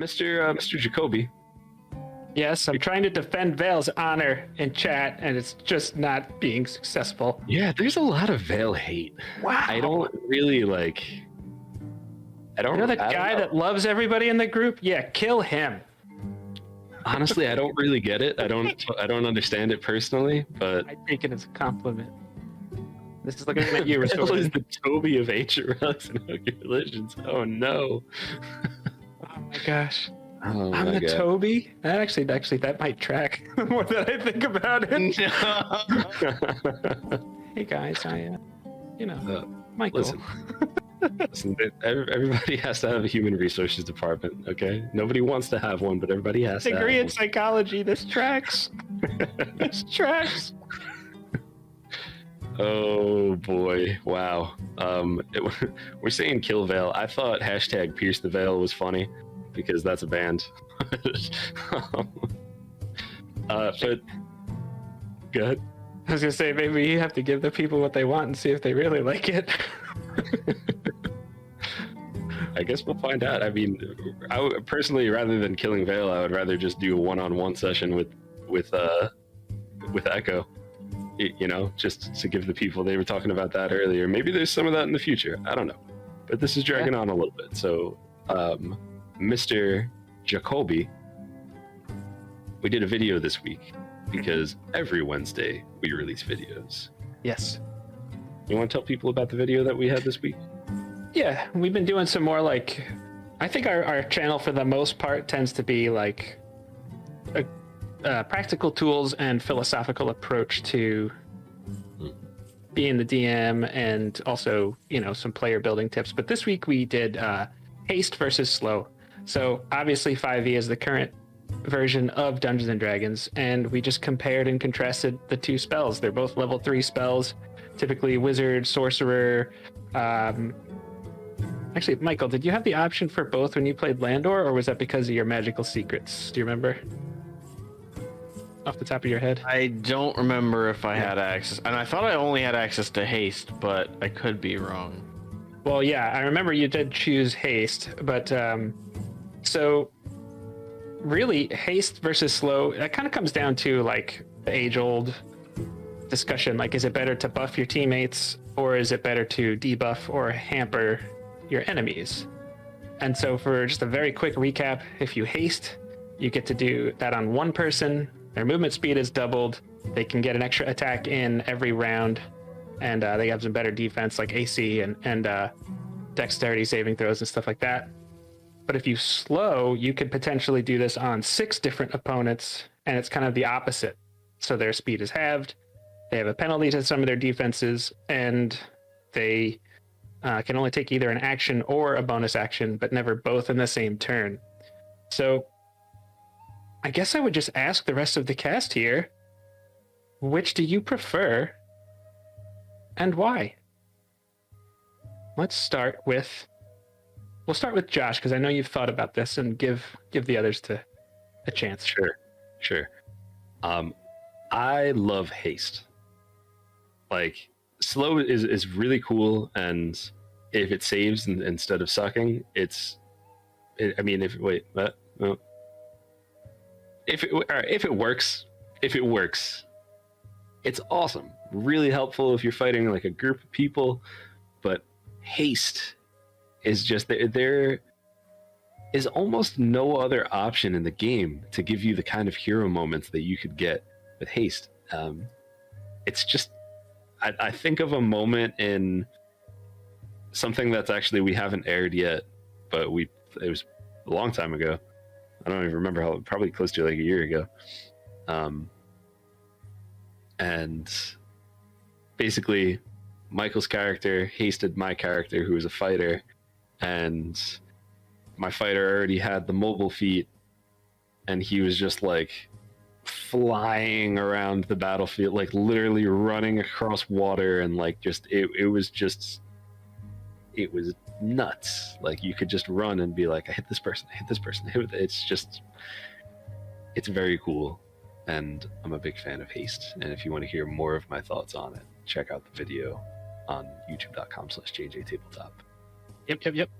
Mr. Jacoby. Yes, I'm trying to defend Vale's honor in chat, and it's just not being successful. Yeah, there's a lot of Vale hate. Wow. I don't really like. I don't. You know the I don't guy know. that loves everybody in the group? Yeah, kill him. Honestly, I don't really get it. I don't understand it personally, but I take it as a compliment. This is looking at you, Vale Restored. is the Toby of ancient relics and hokey religions. Oh no! Oh my gosh. Oh I'm my the God. Toby? Actually, that might track the more that I think about it. Hey guys, Michael. Listen, everybody has to have a human resources department, okay? Nobody wants to have one, but everybody has to have Degree in one. psychology. This tracks. This tracks. Oh boy, wow. We're saying kill Veil. I thought hashtag Pierce the Veil was funny because that's a band. But go ahead. I was gonna say maybe you have to give the people what they want and see if they really like it. I guess we'll find out. I mean, personally, rather than killing Veil, I would rather just do a one-on-one session with Echo. You know, just to give the people, they were talking about that earlier. Maybe there's some of that in the future. I don't know, but this is dragging on a little bit. So, Mr. Jacoby, we did a video this week because every Wednesday we release videos. Yes. You want to tell people about the video that we had this week? Yeah, we've been doing some more like, I think our channel for the most part tends to be like a practical tools and philosophical approach to being the DM, and also, some player building tips. But this week we did Haste versus Slow. So obviously 5e is the current version of Dungeons and Dragons, and we just compared and contrasted the two spells. They're both level 3 spells, typically wizard, sorcerer. Actually, Michael, did you have the option for both when you played Landor, or was that because of your magical secrets? Do you remember? Off the top of your head? I don't remember if I had access, and I thought I only had access to Haste, but I could be wrong. Well, yeah, I remember you did choose Haste, but so really Haste versus Slow, that kind of comes down to like the age-old discussion, like is it better to buff your teammates or is it better to debuff or hamper your enemies? And so for just a very quick recap, if you haste, you get to do that on one person. Their movement speed is doubled. They can get an extra attack in every round, and they have some better defense like AC and dexterity saving throws and stuff like that. But if you slow, you could potentially do this on 6 different opponents, and it's kind of the opposite. So their speed is halved. They have a penalty to some of their defenses, and they can only take either an action or a bonus action, but never both in the same turn. So I guess I would just ask the rest of the cast here, which do you prefer and why? We'll start with Josh, because I know you've thought about this, and give the others a chance. Sure. I love Haste. Like, Slow is really cool, and if it saves instead of sucking, if it works, it's awesome. Really helpful if you're fighting like a group of people. But Haste is just there is almost no other option in the game to give you the kind of hero moments that you could get with Haste. It's just, I think of a moment in something that's actually, we haven't aired yet, but it was a long time ago. I don't even remember how, probably close to like a year ago. And basically Michael's character hasted my character, who was a fighter, and my fighter already had the mobile feat, and he was just like flying around the battlefield, like literally running across water, and like just it was nuts. Like you could just run and be like, I hit this person. It's very cool, and I'm a big fan of Haste. And if you want to hear more of my thoughts on it, check out the video on youtube.com/jnjtabletop. Yep.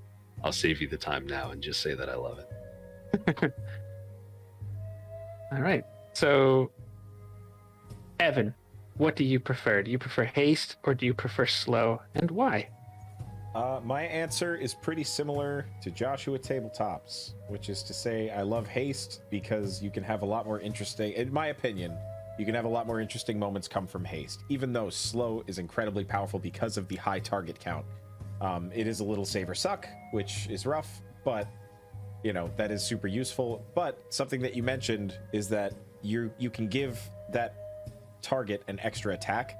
I'll save you the time now and just say that I love it. All right. So, Evan, what do you prefer? Do you prefer haste or do you prefer slow, and why? My answer is pretty similar to Joshua Tabletops, which is to say I love haste because you can have a lot more interesting, in my opinion, you can have a lot more interesting moments come from haste, even though slow is incredibly powerful because of the high target count. It is a little save or suck, which is rough, but you know, that is super useful. But something that you mentioned is that you can give that target an extra attack,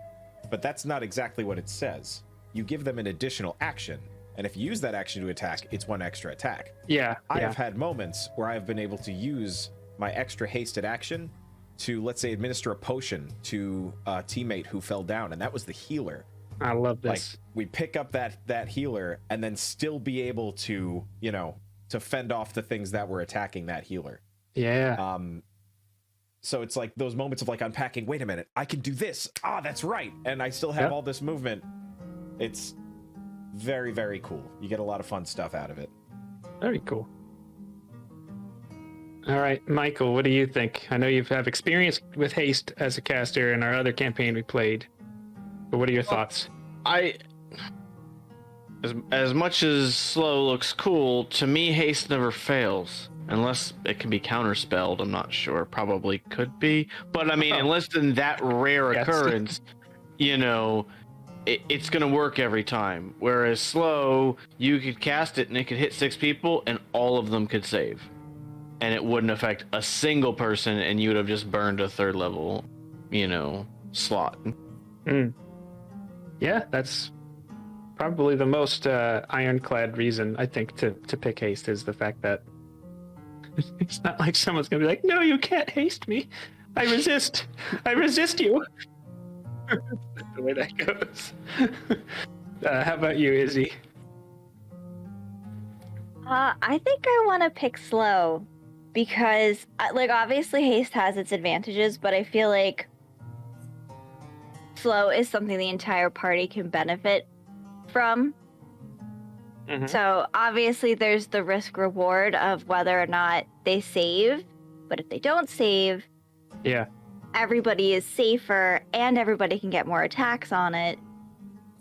but that's not exactly what it says. You give them an additional action, and if you use that action to attack, it's one extra attack. Yeah. I have had moments where I've been able to use my extra hasted action to, let's say, administer a potion to a teammate who fell down, and that was the healer. I love this. Like, we pick up that healer and then still be able to, you know, to fend off the things that were attacking that healer. Yeah. So it's like those moments of like unpacking, wait a minute, I can do this. Ah, that's right. And I still have all this movement. It's very, very cool. You get a lot of fun stuff out of it. Very cool. All right, Michael, what do you think? I know you have experience with haste as a caster in our other campaign we played, but what are your thoughts? As much as slow looks cool, to me haste never fails. Unless it can be counterspelled, I'm not sure. Probably could be. But I mean, unless in that rare occurrence, you know, it's going to work every time. Whereas slow, you could cast it and it could hit 6 people and all of them could save. And it wouldn't affect a single person and you would have just burned a 3rd level, you know, slot. Yeah, that's probably the most ironclad reason, I think, to pick haste is the fact that it's not like someone's going to be like, no, you can't haste me. I resist. I resist you. That's the way that goes. How about you, Izzy? I think I want to pick slow because, like, obviously haste has its advantages, but I feel like slow is something the entire party can benefit from. Mm-hmm. So obviously there's the risk reward of whether or not they save, but if they don't save, yeah, everybody is safer and everybody can get more attacks on it.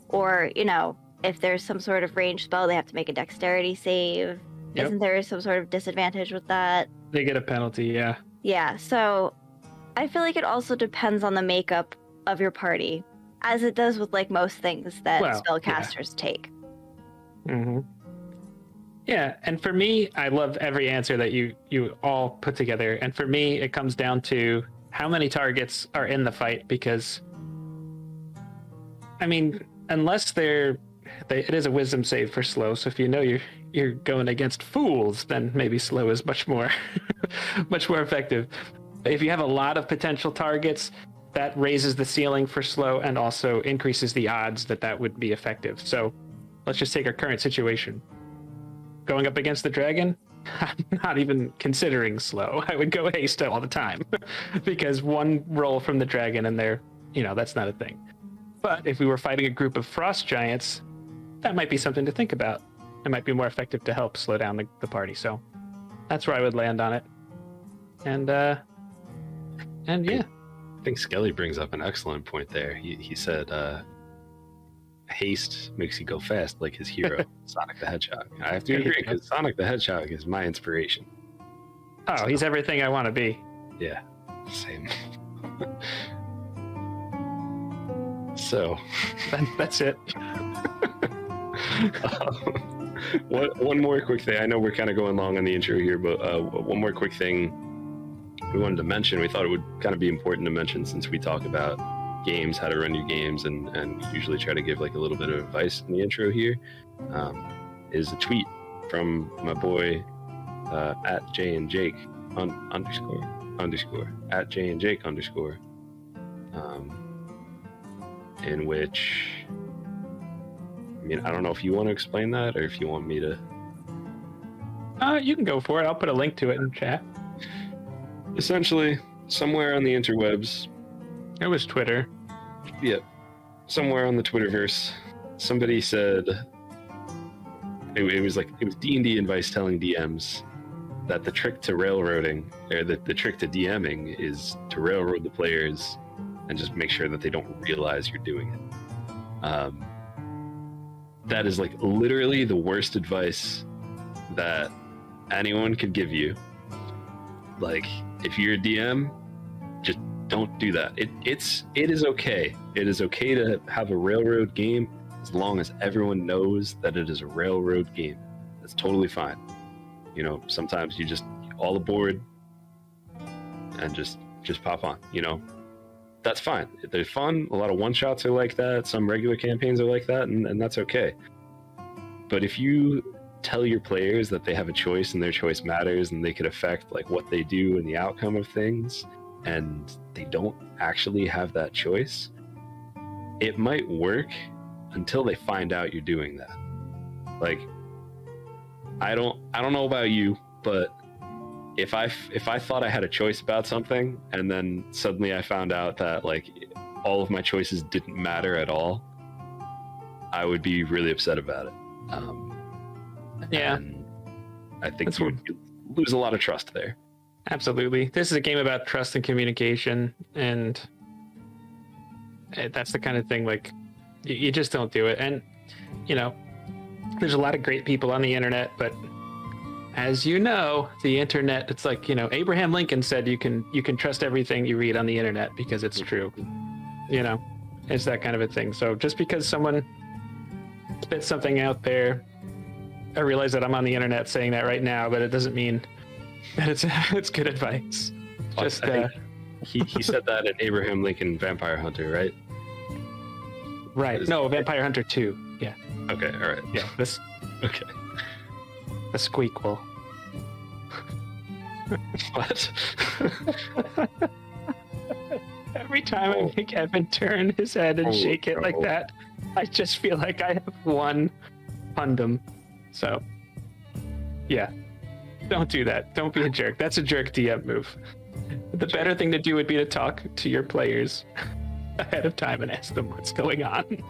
Or, you know, if there's some sort of ranged spell, they have to make a dexterity save. Yep. Isn't there some sort of disadvantage with that? They get a penalty, yeah. Yeah, so I feel like it also depends on the makeup of your party, as it does with like most things that spellcasters take. Mm-hmm. Yeah, and for me, I love every answer that you all put together. And for me, it comes down to how many targets are in the fight, because, I mean, unless it is a wisdom save for slow, so if you know you're going against fools, then maybe slow is much more much more effective. If you have a lot of potential targets, that raises the ceiling for slow and also increases the odds that would be effective. So let's just take our current situation. Going up against the dragon, I'm not even considering slow. I would go haste all the time because one roll from the dragon and that's not a thing. But if we were fighting a group of frost giants, that might be something to think about. It might be more effective to help slow down the party. So that's where I would land on it. And yeah. I think Skelly brings up an excellent point there. He said haste makes you go fast like his hero, Sonic the Hedgehog. I have to agree, because Sonic the Hedgehog is my inspiration. Oh, he's everything I want to be. Yeah, same. So that's it. One more quick thing. I know we're kind of going long on the intro here, but one more quick thing we wanted to mention. We thought it would kind of be important to mention, since we talk about games, how to run your games, and usually try to give like a little bit of advice in the intro here, is a tweet from my boy at jnjake underscore at jnjake underscore, in which, I mean, I don't know if you want to explain that or if you want me to. You can go for it. I'll put a link to it in chat. Essentially, somewhere on the interwebs, it was Twitter. Yep. Somewhere on the Twitterverse, somebody said it was D&D advice telling DMs, that the trick to railroading, or the trick to DMing, is to railroad the players and just make sure that they don't realize you're doing it. That is like literally the worst advice that anyone could give you. Like, if you're a DM, just don't do that. It is okay. It is okay to have a railroad game as long as everyone knows that it is a railroad game. That's totally fine. You know, sometimes you just all aboard and just pop on, you know. That's fine. They're fun. A lot of one-shots are like that. Some regular campaigns are like that, and that's okay. But if you tell your players that they have a choice and their choice matters and they could affect like what they do and the outcome of things, and they don't actually have that choice, it might work until they find out you're doing that. Like, I don't know about you, but if I thought I had a choice about something and then suddenly I found out that like all of my choices didn't matter at all, I would be really upset about it. Yeah, and I think you would lose a lot of trust there. Absolutely. This is a game about trust and communication, and that's the kind of thing, like, you just don't do it. And, you know, there's a lot of great people on the internet, but as you know, the internet, it's like, you know, Abraham Lincoln said you can trust everything you read on the internet because it's true. You know, it's that kind of a thing. So just because someone spits something out there, I realize that I'm on the internet saying that right now, but it doesn't mean that it's good advice. Just he said that in Abraham Lincoln Vampire Hunter, right? Right. No, Vampire Hunter 2. Yeah. Okay, all right. Yeah, this Okay. the squeakquel. What? Every time I make Evan turn his head and shake it like that, I just feel like I have one pundum. So, yeah. Don't do that. Don't be a jerk. That's a jerk DM move. The better thing to do would be to talk to your players ahead of time and ask them what's going on.